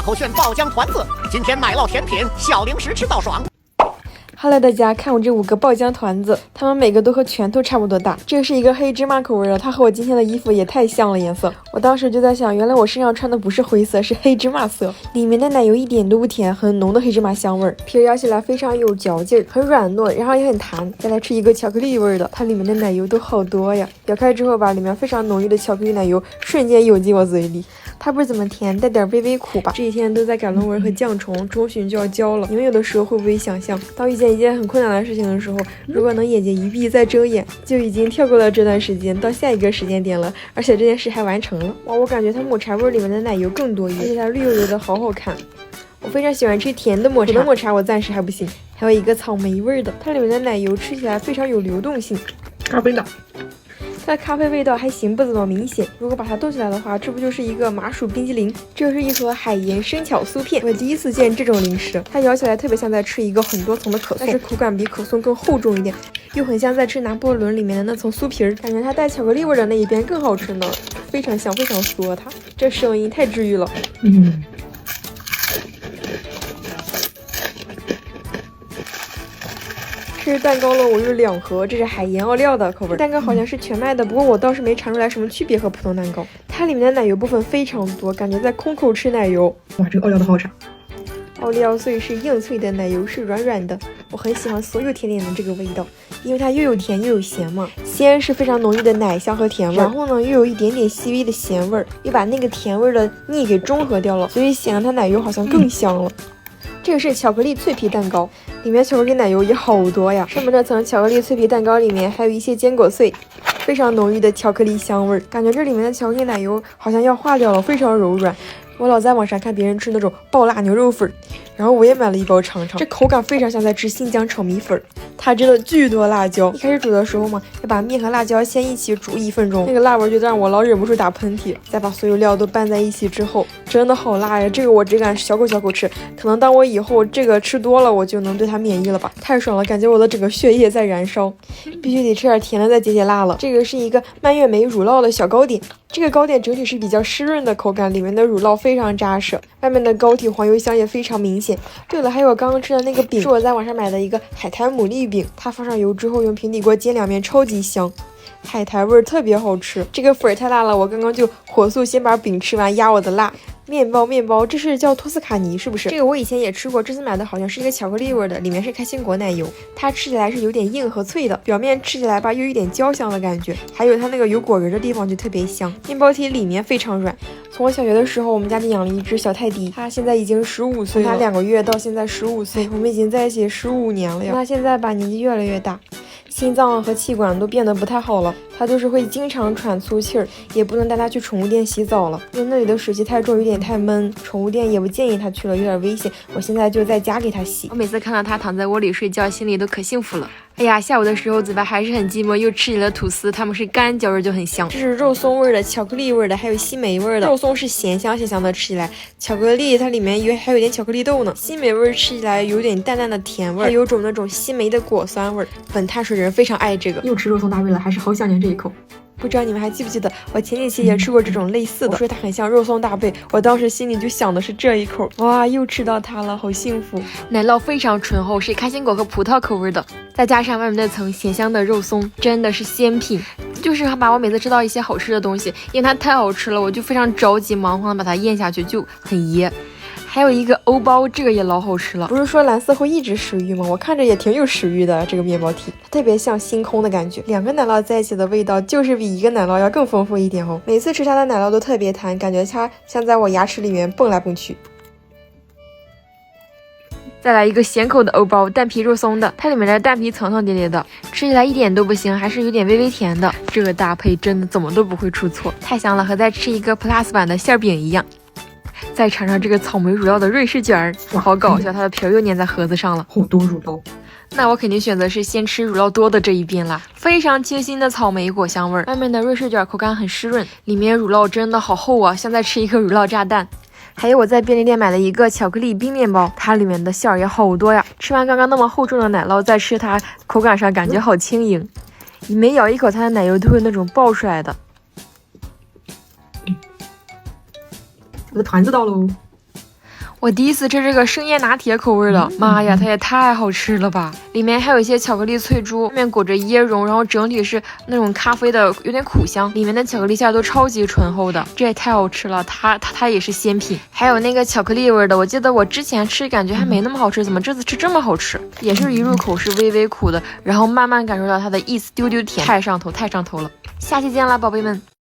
口炫爆浆团子，今天买了甜品，小零食吃到爽。Hello， 大家看我这5个爆浆团子，它们每个都和拳头差不多大。这个是一个黑芝麻口味的，它和我今天的衣服也太像了颜色。我当时就在想，原来我身上穿的不是灰色，是黑芝麻色。里面的奶油一点都不甜，很浓的黑芝麻香味儿，皮儿咬起来非常有嚼劲儿，很软糯，然后也很弹。再来吃一个巧克力味的，它里面的奶油都好多呀。咬开之后吧，里面非常浓郁的巧克力奶油瞬间涌进我嘴里。它不怎么甜，带点微微苦吧。这几天都在赶论文和降虫，中旬就要交了。你们有的时候会不会想象，当遇见一件很困难的事情的时候，如果能眼睛一闭再睁眼，就已经跳过了这段时间，到下一个时间点了，而且这件事还完成了。哇，我感觉它抹茶味里面的奶油更多一点，而且它绿油油的，好好看。我非常喜欢吃甜的抹茶，苦的抹茶我暂时还不行。还有一个草莓味的，它里面的奶油吃起来非常有流动性。咖啡的。它的咖啡味道还行，不怎么明显。如果把它冻起来的话，这不就是一个麻薯冰激凌？这是一盒海盐生巧酥片，我第一次见这种零食。它咬起来特别像在吃一个很多层的可颂，但是口感比可颂更厚重一点，又很像在吃拿破仑里面的那层酥皮儿。感觉它带巧克力味的那一边更好吃呢，非常香，非常酥。它这声音太治愈了。吃蛋糕了，我有2盒，这是海盐奥利奥的口味。蛋糕好像是全麦的，不过我倒是没尝出来什么区别和普通蛋糕。它里面的奶油部分非常多，感觉在空口吃奶油。哇，这个奥利奥的好好吃。奥利奥碎是硬脆的，奶油是软软的。我很喜欢所有甜点的这个味道，因为它又有甜又有咸嘛。鲜是非常浓郁的奶香和甜味，然后呢又有一点点细微的咸味，又把那个甜味的腻给中和掉了，所以显得它奶油好像更香了。这个是巧克力脆皮蛋糕，里面巧克力奶油也好多呀。上面这层巧克力脆皮蛋糕里面还有一些坚果碎，非常浓郁的巧克力香味儿。感觉这里面的巧克力奶油好像要化掉了，非常柔软。我老在网上看别人吃那种爆辣牛肉粉，然后我也买了一包尝尝，这口感非常像在吃新疆炒米粉。它真的巨多辣椒，一开始煮的时候嘛，要把面和辣椒先一起煮1分钟，那个辣味就让我老忍不住打喷嚏。再把所有料都拌在一起之后，真的好辣呀！这个我只敢小口小口吃，可能当我以后这个吃多了，我就能对它免疫了吧？太爽了，感觉我的整个血液在燃烧，必须得吃点甜的再解解辣了。这个是一个蔓越莓乳酪的小糕点，这个糕点整体是比较湿润的口感，里面的乳酪非常扎实，外面的膏体黄油香也非常明显。对了，还有我刚刚吃的那个饼，是我在网上买的一个海苔牡蛎饼，它放上油之后用平底锅煎2面，超级香，海苔味儿特别好吃。这个粉儿太辣了，我刚刚就火速先把饼吃完压我的辣。面包，这是叫托斯卡尼是不是？这个我以前也吃过，这次买的好像是一个巧克力味的，里面是开心果奶油，它吃起来是有点硬和脆的，表面吃起来吧又有点焦香的感觉，还有它那个有果仁的地方就特别香。面包体里面非常软。从我小学的时候，我们家就养了一只小泰迪，它现在已经15岁了，它2个月到现在15岁，我们已经在一起15年了呀。那现在吧年纪越来越大，心脏和气管都变得不太好了，它就是会经常喘粗气儿，也不能带它去宠物店洗澡了，因为那里的水汽太重，有点太闷，宠物店也不建议它去了，有点危险。我现在就在家给它洗。我每次看到它躺在窝里睡觉，心里都可幸福了。哎呀，下午的时候嘴巴还是很寂寞，又吃起了吐司，它们是干嚼着就很香。这是肉松味的、巧克力味的，还有西梅味的。肉松是咸香的吃起来，巧克力它里面还有点巧克力豆呢。西梅味吃起来有点淡淡的甜味，还有种那种西梅的果酸味。本碳水人非常爱这个。又吃肉松大味了，还是好想念这一口。不知道你们还记不记得，我前几期也吃过这种类似的，我说它很像肉松大贝，我当时心里就想的是这一口。哇，又吃到它了，好幸福！奶酪非常醇厚，是开心果和葡萄口味的，再加上外面那层咸香的肉松，真的是鲜品。就是把我每次吃到一些好吃的东西，因为它太好吃了，我就非常着急忙慌的把它咽下去，就很噎。还有一个欧包，这个也老好吃了。不是说蓝色会一直食欲吗？我看着也挺有食欲的。这个面包体它特别像星空的感觉，2个奶酪在一起的味道就是比1个奶酪要更丰富一点哦。每次吃它的奶酪都特别弹，感觉它像在我牙齿里面蹦来蹦去。再来一个咸口的欧包，蛋皮肉松的，它里面的蛋皮层层叠叠的，吃起来一点都不腥，还是有点微微甜的。这个搭配真的怎么都不会出错，太香了，和在吃一个 Plus 版的馅饼一样。再尝尝这个草莓乳酪的瑞士卷儿，哇，好搞笑，它的皮儿又粘在盒子上了，好多乳酪。那我肯定选择是先吃乳酪多的这一边啦。非常清新的草莓果香味儿，外面的瑞士卷口感很湿润，里面乳酪真的好厚啊，像在吃一颗乳酪炸弹。还有我在便利店买了一个巧克力冰面包，它里面的馅儿也好多呀。吃完刚刚那么厚重的奶酪，再吃它，口感上感觉好轻盈，你每咬一口，它的奶油都会那种爆出来的。我的团子到喽！我第一次吃这个生椰拿铁口味的，妈呀，它也太好吃了吧！里面还有一些巧克力脆珠，外面裹着椰蓉，然后整体是那种咖啡的，有点苦香。里面的巧克力馅都超级醇厚的，这也太好吃了。它也是鲜品。还有那个巧克力味的，我记得我之前吃感觉还没那么好吃，怎么这次吃这么好吃？也是一入口是微微苦的，然后慢慢感受到它的一丝丢丢甜，太上头了。下期见啦，宝贝们！